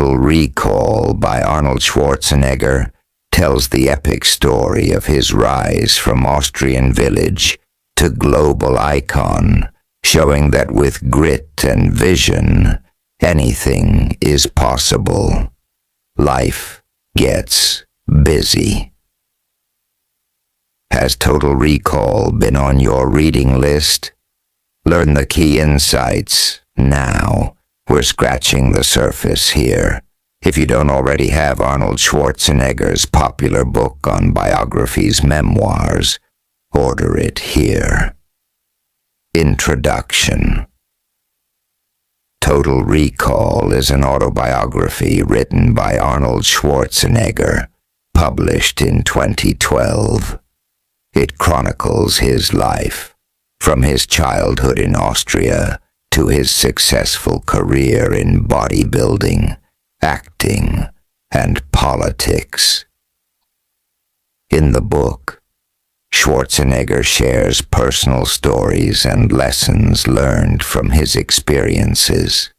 Recall by Arnold Schwarzenegger tells the epic story of his rise from Austrian village to global icon, showing that with grit and vision, anything is possible. Life gets busy. Has Total Recall been on your reading list? Learn the key insights now. We're scratching the surface here. If you don't already have Arnold Schwarzenegger's popular book on biographies, memoirs, order it here. Introduction. Total Recall is an autobiography written by Arnold Schwarzenegger, published in 2012. It chronicles his life, from his childhood in Austria to his successful career in bodybuilding, acting, and politics. In the book, Schwarzenegger shares personal stories and lessons learned from his experiences.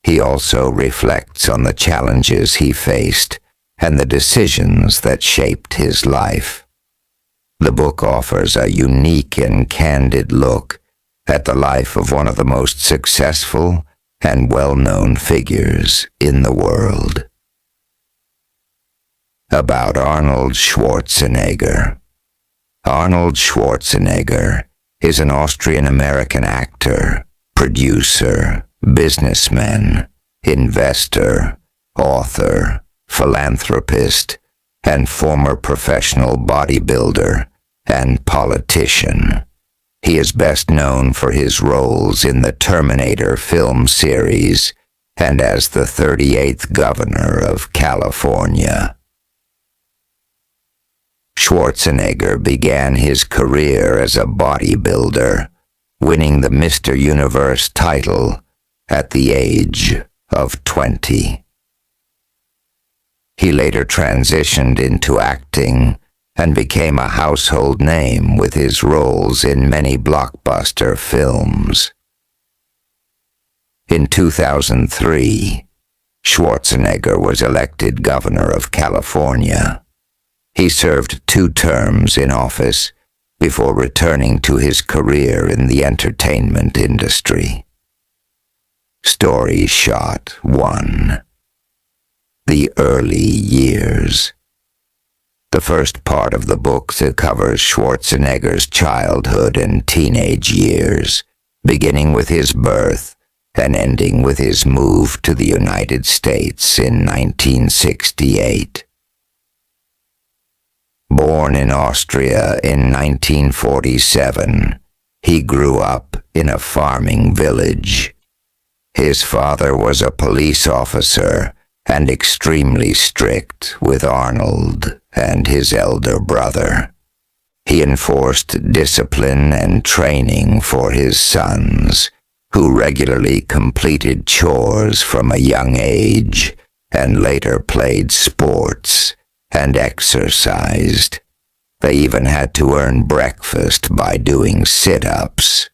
He also reflects on the challenges he faced and the decisions that shaped his life. The book offers a unique and candid look at the life of one of the most successful and well-known figures in the world. About Arnold Schwarzenegger. Arnold Schwarzenegger is an Austrian-American actor, producer, businessman, investor, author, philanthropist, and former professional bodybuilder and politician. He is best known for his roles in the Terminator film series and as the 38th governor of California. Schwarzenegger began his career as a bodybuilder, winning the Mr. Universe title at the age of 20. He later transitioned into acting and became a household name with his roles in many blockbuster films. In 2003, Schwarzenegger was elected governor of California. He served 2 terms in office before returning to his career in the entertainment industry. Story Shot 1. The Early Years. The first part of the book covers Schwarzenegger's childhood and teenage years, beginning with his birth and ending with his move to the United States in 1968. Born in Austria in 1947, he grew up in a farming village. His father was a police officer and extremely strict with Arnold and his elder brother. He enforced discipline and training for his sons, who regularly completed chores from a young age and later played sports and exercised. They even had to earn breakfast by doing sit-ups.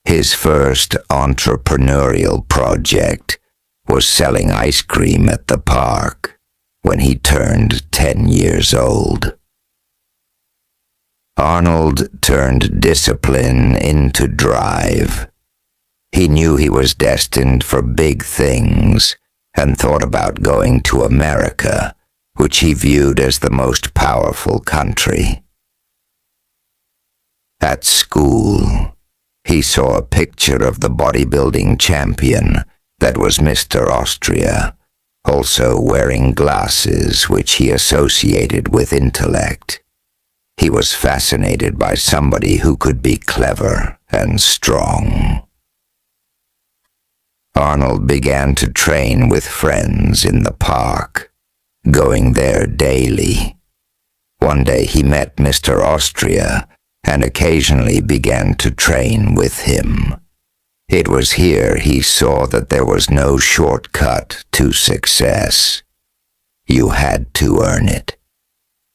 His first entrepreneurial project was selling ice cream at the park when he turned 10 years old. Arnold turned discipline into drive. He knew he was destined for big things and thought about going to America, which he viewed as the most powerful country. At school, he saw a picture of the bodybuilding champion that was Mr. Austria, also wearing glasses which he associated with intellect. He was fascinated by somebody who could be clever and strong. Arnold began to train with friends in the park, going there daily. One day he met Mr. Austria and occasionally began to train with him. It was here he saw that there was no shortcut to success. You had to earn it.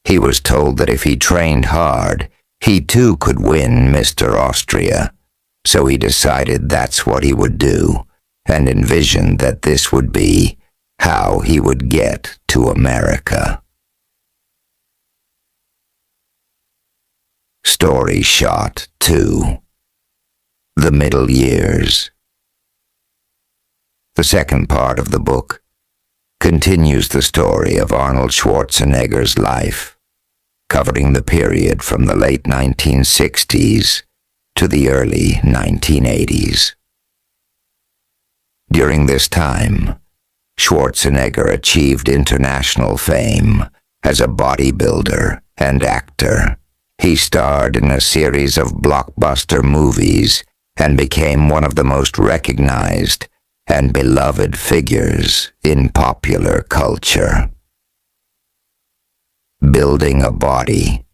He was told that if he trained hard, he too could win Mr. Austria, so he decided that's what he would do, and envisioned that this would be how he would get to America. Story Shot 2: The Middle Years. The second part of the book continues the story of Arnold Schwarzenegger's life, covering the period from the late 1960s to the early 1980s. During this time, Schwarzenegger achieved international fame as a bodybuilder and actor. He starred in a series of blockbuster movies and became one of the most recognized and beloved figures in popular culture. Building a body.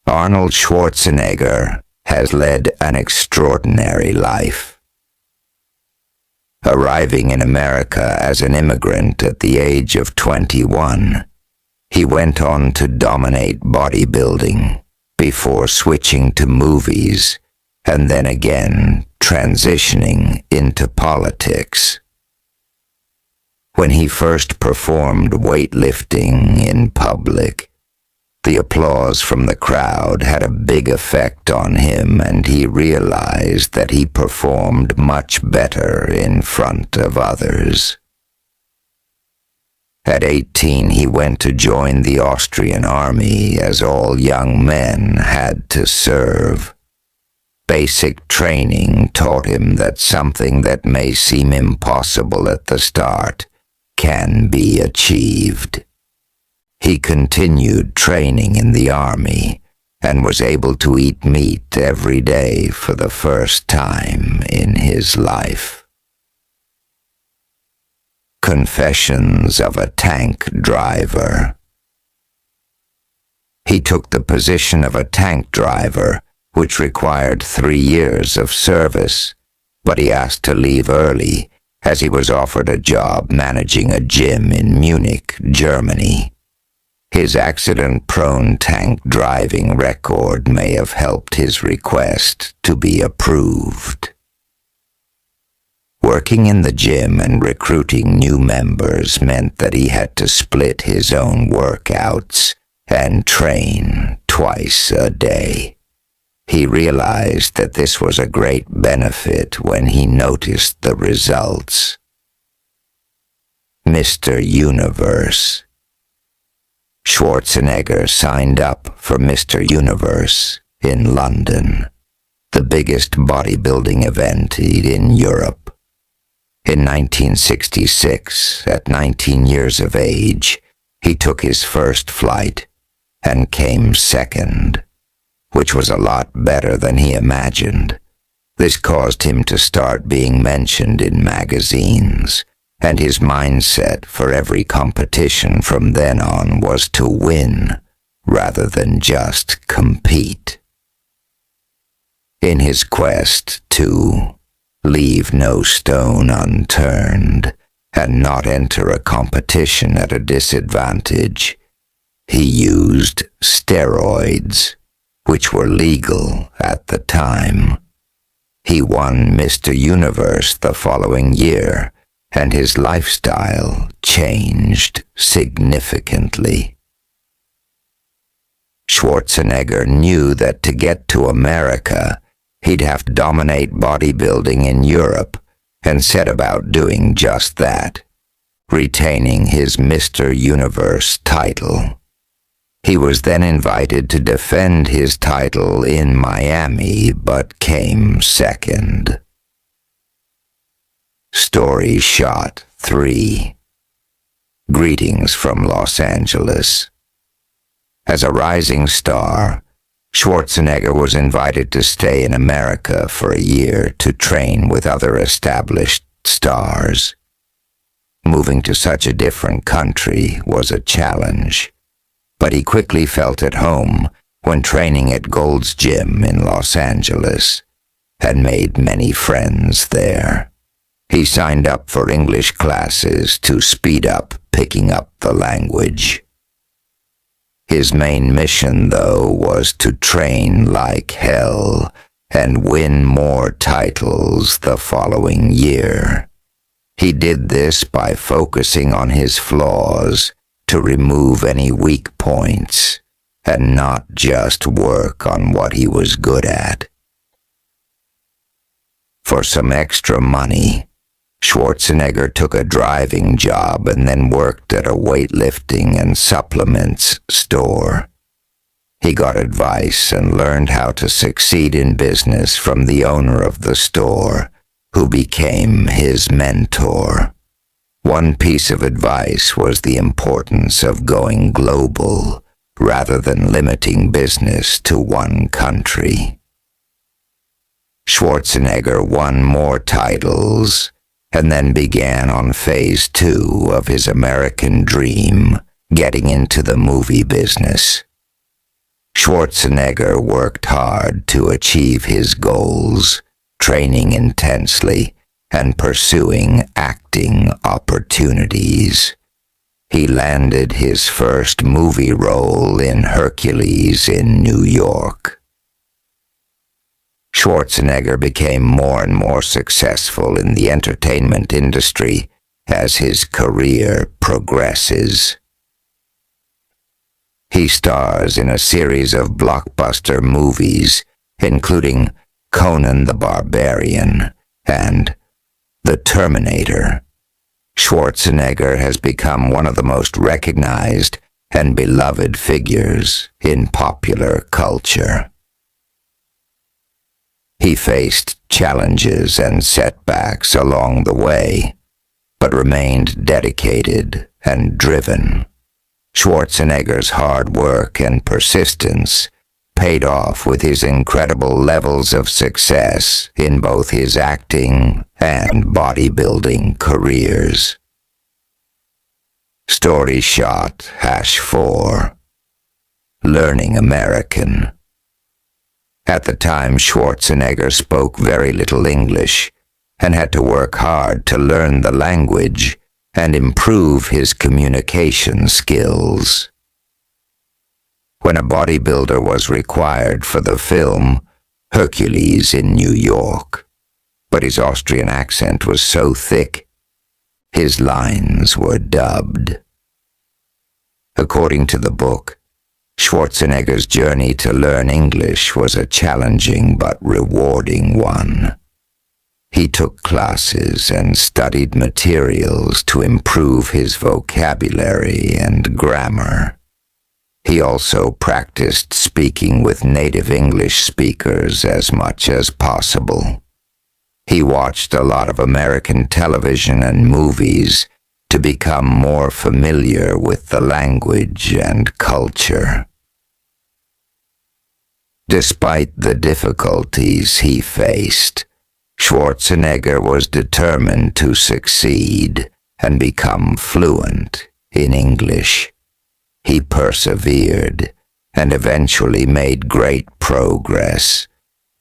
Arnold Schwarzenegger has led an extraordinary life. Arriving in America as an immigrant at the age of 21, he went on to dominate bodybuilding before switching to movies and then again transitioning into politics. When he first performed weightlifting in public, the applause from the crowd had a big effect on him, and he realized that he performed much better in front of others. At 18, he went to join the Austrian army, as all young men had to serve. Basic training taught him that something that may seem impossible at the start can be achieved. He continued training in the army and was able to eat meat every day for the first time in his life. Confessions of a Tank Driver. He took the position of a tank driver, which required 3 years of service, but he asked to leave early as he was offered a job managing a gym in Munich, Germany. His accident-prone tank driving record may have helped his request to be approved. Working in the gym and recruiting new members meant that he had to split his own workouts and train twice a day. He realized that this was a great benefit when he noticed the results. Mr. Universe. Schwarzenegger signed up for Mr. Universe in London, the biggest bodybuilding event in Europe. In 1966, at 19 years of age, he took his first flight and came second, which was a lot better than he imagined. This caused him to start being mentioned in magazines, and his mindset for every competition from then on was to win rather than just compete. In his quest to leave no stone unturned and not enter a competition at a disadvantage, he used steroids, which were legal at the time. He won Mr. Universe the following year, and his lifestyle changed significantly. Schwarzenegger knew that to get to America, he'd have to dominate bodybuilding in Europe, and set about doing just that, retaining his Mr. Universe title. He was then invited to defend his title in Miami, but came second. Story Shot 3. Greetings from Los Angeles. As a rising star, Schwarzenegger was invited to stay in America for a year to train with other established stars. Moving to such a different country was a challenge, but he quickly felt at home when training at Gold's Gym in Los Angeles, and made many friends there. He signed up for English classes to speed up picking up the language. His main mission, though, was to train like hell and win more titles the following year. He did this by focusing on his flaws to remove any weak points and not just work on what he was good at. For some extra money, Schwarzenegger took a driving job and then worked at a weightlifting and supplements store. He got advice and learned how to succeed in business from the owner of the store, who became his mentor. One piece of advice was the importance of going global rather than limiting business to one country. Schwarzenegger won more titles and then began on phase 2 of his American dream, getting into the movie business. Schwarzenegger worked hard to achieve his goals, training intensely and pursuing acting opportunities. He landed his first movie role in Hercules in New York. Schwarzenegger became more and more successful in the entertainment industry as his career progresses. He stars in a series of blockbuster movies, including Conan the Barbarian and The Terminator. Schwarzenegger has become one of the most recognized and beloved figures in popular culture. He faced challenges and setbacks along the way, but remained dedicated and driven. Schwarzenegger's hard work and persistence paid off with his incredible levels of success in both his acting and bodybuilding careers. Story shot #4. Learning American. At the time, Schwarzenegger spoke very little English and had to work hard to learn the language and improve his communication skills. When a bodybuilder was required for the film Hercules in New York, but his Austrian accent was so thick, his lines were dubbed. According to the book, Schwarzenegger's journey to learn English was a challenging but rewarding one. He took classes and studied materials to improve his vocabulary and grammar. He also practiced speaking with native English speakers as much as possible. He watched a lot of American television and movies to become more familiar with the language and culture. Despite the difficulties he faced, Schwarzenegger was determined to succeed and become fluent in English. He persevered and eventually made great progress,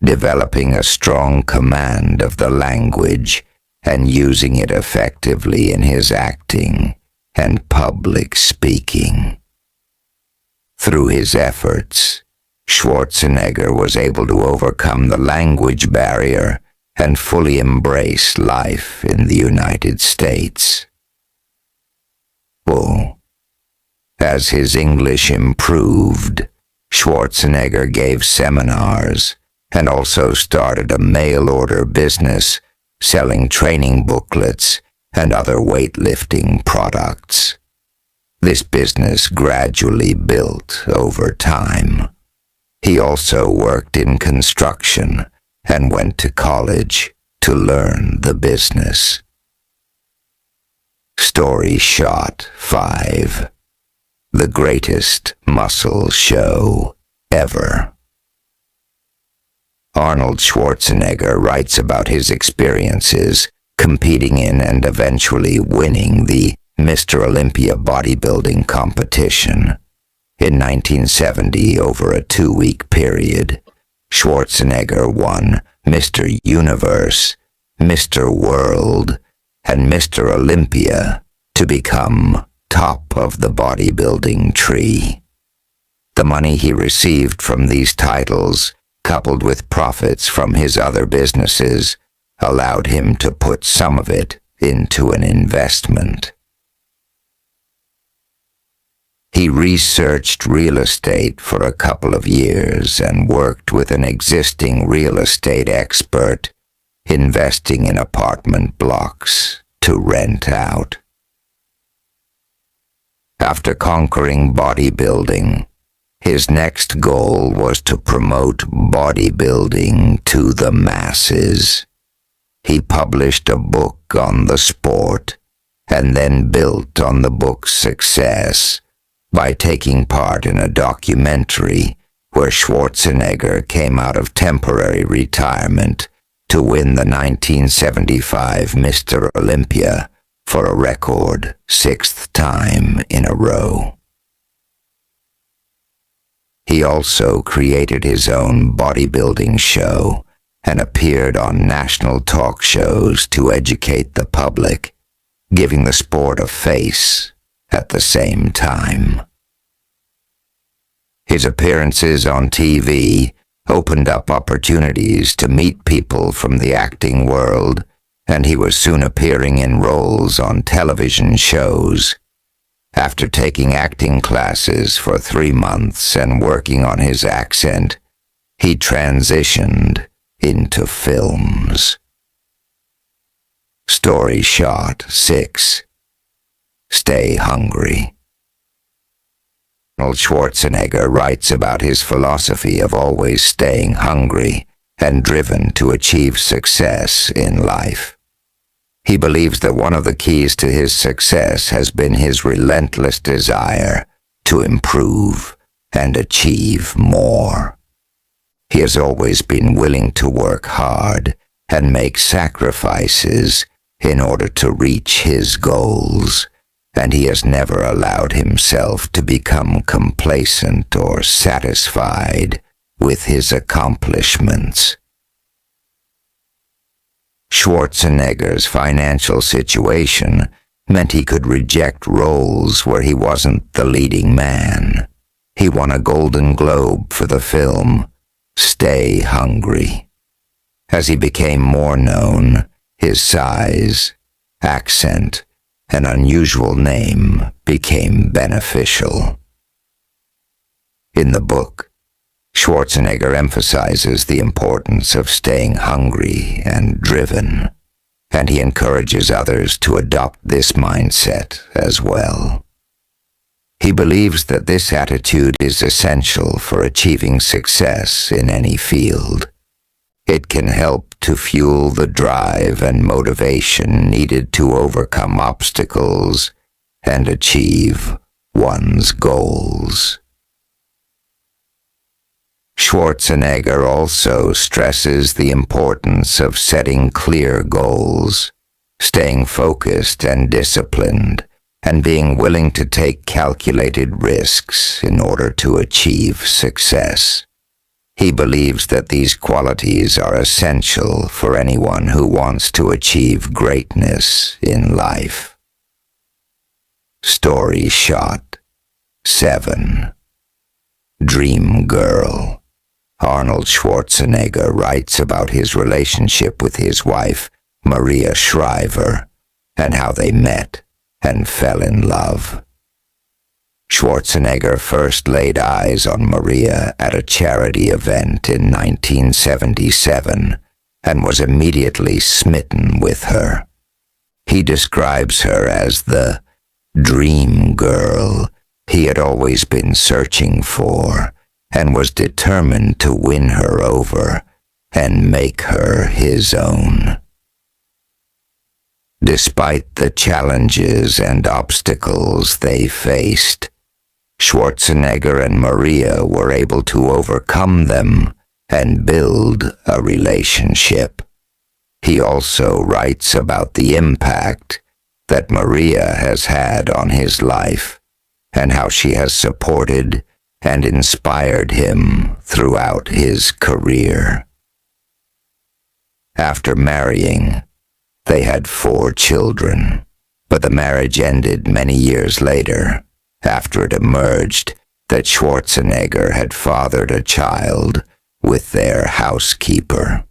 developing a strong command of the language and using it effectively in his acting and public speaking. Through his efforts, Schwarzenegger was able to overcome the language barrier and fully embrace life in the United States. As his English improved, Schwarzenegger gave seminars and also started a mail-order business selling training booklets and other weightlifting products. This business gradually built over time. He also worked in construction and went to college to learn the business. Story shot 5. The greatest muscle show ever. Arnold Schwarzenegger writes about his experiences competing in and eventually winning the Mr. Olympia bodybuilding competition. In 1970, over a 2-week period, Schwarzenegger won Mr. Universe, Mr. World, and Mr. Olympia to become top of the bodybuilding tree. The money he received from these titles coupled with profits from his other businesses, allowed him to put some of it into an investment. He researched real estate for a couple of years and worked with an existing real estate expert, investing in apartment blocks to rent out. After conquering bodybuilding, his next goal was to promote bodybuilding to the masses. He published a book on the sport and then built on the book's success by taking part in a documentary where Schwarzenegger came out of temporary retirement to win the 1975 Mr. Olympia for a record 6th time in a row. He also created his own bodybuilding show and appeared on national talk shows to educate the public, giving the sport a face at the same time. His appearances on TV opened up opportunities to meet people from the acting world, and he was soon appearing in roles on television shows. After taking acting classes for 3 months and working on his accent, he transitioned into films. Story shot 6. Stay hungry. Arnold Schwarzenegger writes about his philosophy of always staying hungry and driven to achieve success in life. He believes that one of the keys to his success has been his relentless desire to improve and achieve more. He has always been willing to work hard and make sacrifices in order to reach his goals, and he has never allowed himself to become complacent or satisfied with his accomplishments. Schwarzenegger's financial situation meant he could reject roles where he wasn't the leading man. He won a Golden Globe for the film Stay Hungry. As he became more known, his size, accent, and unusual name became beneficial. In the book, Schwarzenegger emphasizes the importance of staying hungry and driven, and he encourages others to adopt this mindset as well. He believes that this attitude is essential for achieving success in any field. It can help to fuel the drive and motivation needed to overcome obstacles and achieve one's goals. Schwarzenegger also stresses the importance of setting clear goals, staying focused and disciplined, and being willing to take calculated risks in order to achieve success. He believes that these qualities are essential for anyone who wants to achieve greatness in life. Story shot 7. Dream Girl. Arnold Schwarzenegger writes about his relationship with his wife, Maria Shriver, and how they met and fell in love. Schwarzenegger first laid eyes on Maria at a charity event in 1977 and was immediately smitten with her. He describes her as the dream girl he had always been searching for and was determined to win her over and make her his own. Despite the challenges and obstacles they faced, Schwarzenegger and Maria were able to overcome them and build a relationship. He also writes about the impact that Maria has had on his life and how she has supported and inspired him throughout his career. After marrying, they had 4 children, but the marriage ended many years later after it emerged that Schwarzenegger had fathered a child with their housekeeper.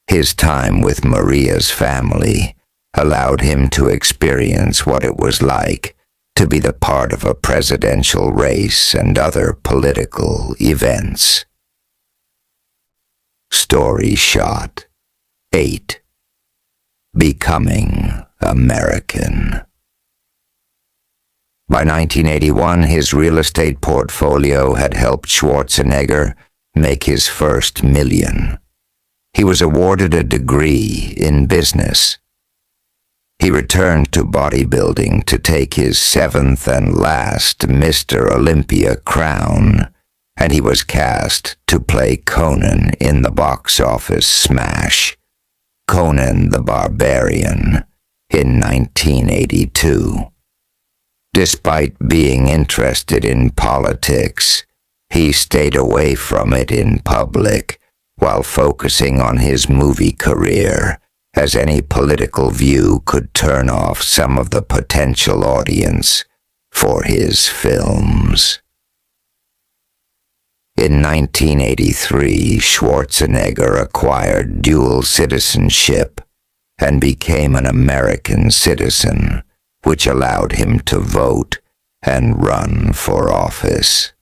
His time with Maria's family allowed him to experience what it was like to be the part of a presidential race and other political events. Story shot 8. Becoming American. By 1981, his real estate portfolio had helped Schwarzenegger make his first million. He was awarded a degree in business. He returned to bodybuilding to take his 7th and last Mr. Olympia crown, and he was cast to play Conan in the box office smash, Conan the Barbarian, in 1982. Despite being interested in politics, he stayed away from it in public while focusing on his movie career, as any political view could turn off some of the potential audience for his films. In 1983, Schwarzenegger acquired dual citizenship and became an American citizen, which allowed him to vote and run for office.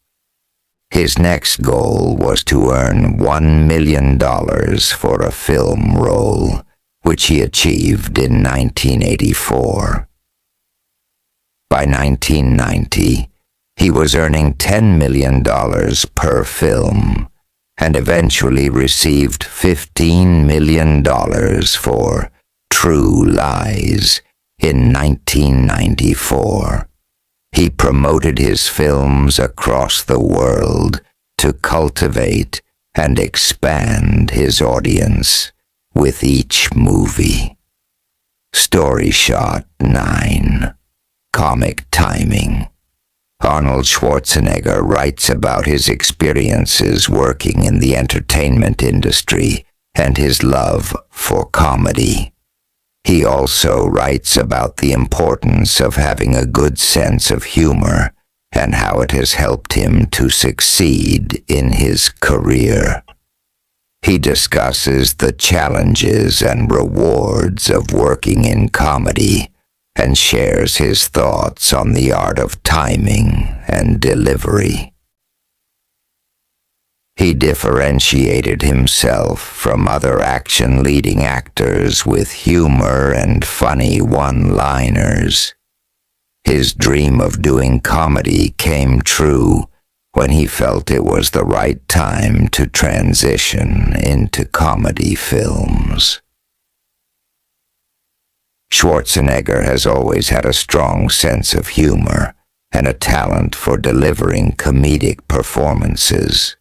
His next goal was to earn $1 million for a film role, which he achieved in 1984. By 1990, he was earning $10 million per film, and eventually received $15 million for True Lies in 1994. He promoted his films across the world to cultivate and expand his audience with each movie. Story shot 9. Comic timing. Arnold Schwarzenegger writes about his experiences working in the entertainment industry and his love for comedy. He also writes about the importance of having a good sense of humor and how it has helped him to succeed in his career. He discusses the challenges and rewards of working in comedy and shares his thoughts on the art of timing and delivery. He differentiated himself from other action-leading actors with humor and funny one-liners. His dream of doing comedy came true when he felt it was the right time to transition into comedy films. Schwarzenegger has always had a strong sense of humor and a talent for delivering comedic performances.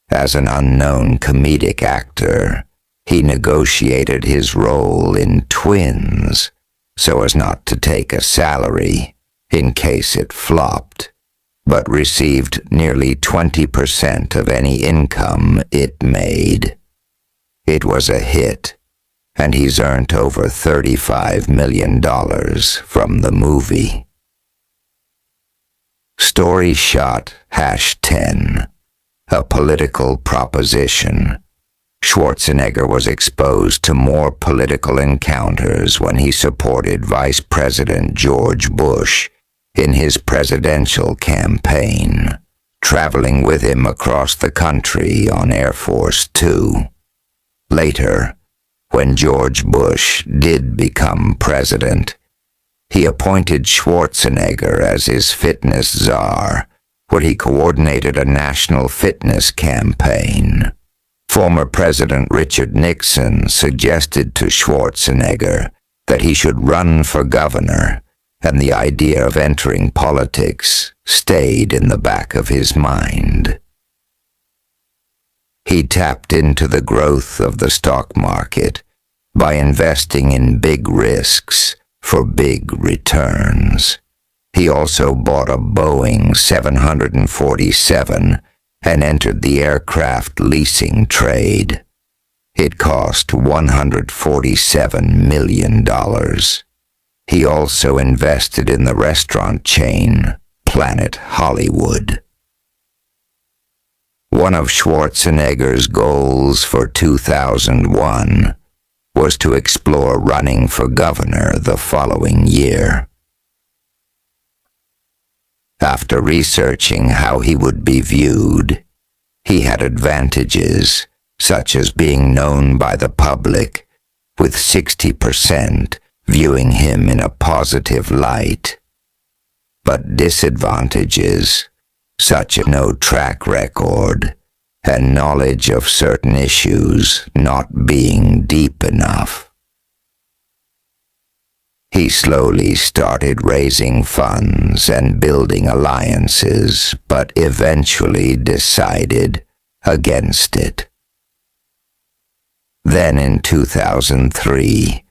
As an unknown comedic actor, he negotiated his role in Twins so as not to take a salary in case it flopped, but received nearly 20% of any income it made. It was a hit, and he's earned over $35 million from the movie. Story shot #10. A political proposition. Schwarzenegger was exposed to more political encounters when he supported Vice President George Bush in his presidential campaign, traveling with him across the country on Air Force Two. Later, when George Bush did become president, he appointed Schwarzenegger as his fitness czar, where he coordinated a national fitness campaign. Former President Richard Nixon suggested to Schwarzenegger that he should run for governor, and the idea of entering politics stayed in the back of his mind. He tapped into the growth of the stock market by investing in big risks for big returns. He also bought a Boeing 747 and entered the aircraft leasing trade. It cost $147 million. He also invested in the restaurant chain Planet Hollywood. One of Schwarzenegger's goals for 2001 was to explore running for governor the following year. After researching how he would be viewed, he had advantages such as being known by the public, with 60% viewing him in a positive light, but disadvantages such as no track record and knowledge of certain issues not being deep enough. He slowly started raising funds and building alliances, but eventually decided against it. Then in 2003,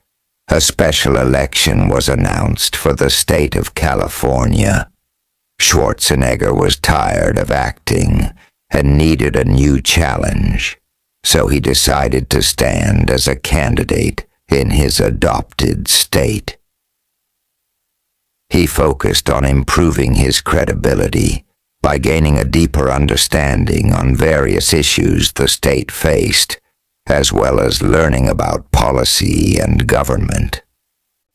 a special election was announced for the state of California. Schwarzenegger was tired of acting and needed a new challenge, so he decided to stand as a candidate in his adopted state. He focused on improving his credibility by gaining a deeper understanding on various issues the state faced, as well as learning about policy and government.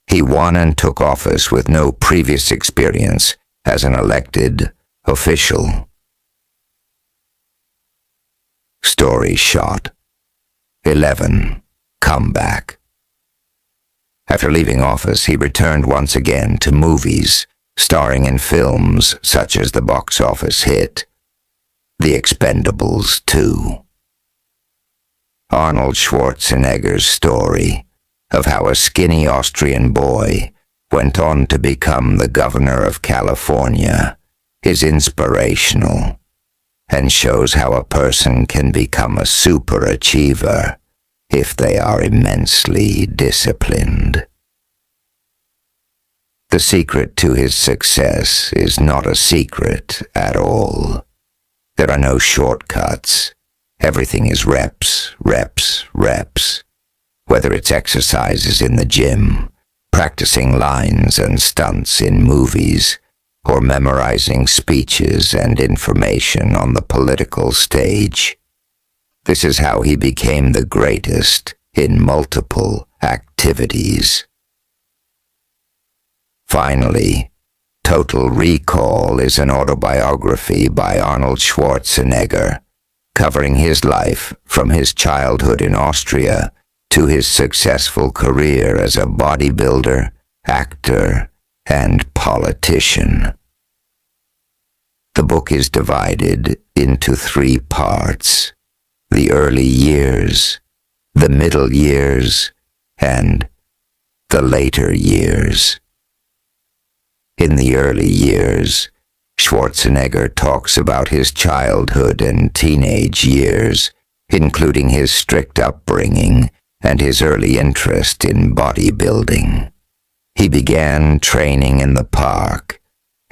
He won and took office with no previous experience as an elected official. Story shot 11. Comeback. After leaving office, he returned once again to movies, starring in films such as the box office hit The Expendables 2. Arnold Schwarzenegger's story of how a skinny Austrian boy went on to become the governor of California is inspirational and shows how a person can become a superachiever if they are immensely disciplined. The secret to his success is not a secret at all. There are no shortcuts. Everything is reps, reps, reps. Whether it's exercises in the gym, practicing lines and stunts in movies, or memorizing speeches and information on the political stage. This is how he became the greatest in multiple activities. Finally, Total Recall is an autobiography by Arnold Schwarzenegger, covering his life from his childhood in Austria to his successful career as a bodybuilder, actor, and politician. The book is divided into 3 parts: the early years, the middle years, and the later years. In the early years, Schwarzenegger talks about his childhood and teenage years, including his strict upbringing and his early interest in bodybuilding. He began training in the park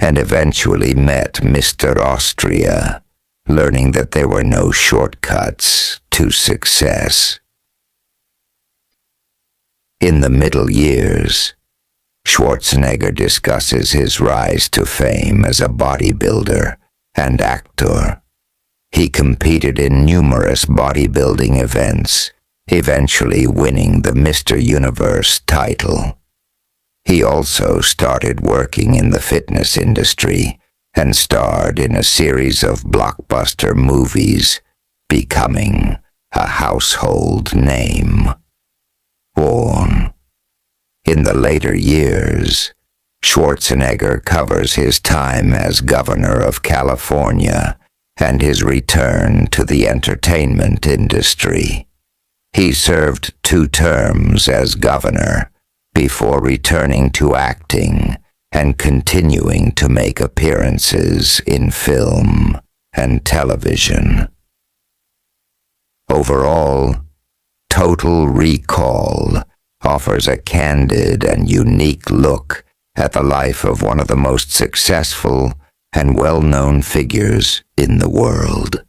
and eventually met Mr. Austria, learning that there were no shortcuts to success. In the middle years, Schwarzenegger discusses his rise to fame as a bodybuilder and actor. He competed in numerous bodybuilding events, eventually winning the Mr. Universe title. He also started working in the fitness industry and starred in a series of blockbuster movies, becoming a household name. In the later years, Schwarzenegger covers his time as governor of California and his return to the entertainment industry. He served 2 terms as governor before returning to acting and continuing to make appearances in film and television. Overall, Total Recall offers a candid and unique look at the life of one of the most successful and well-known figures in the world.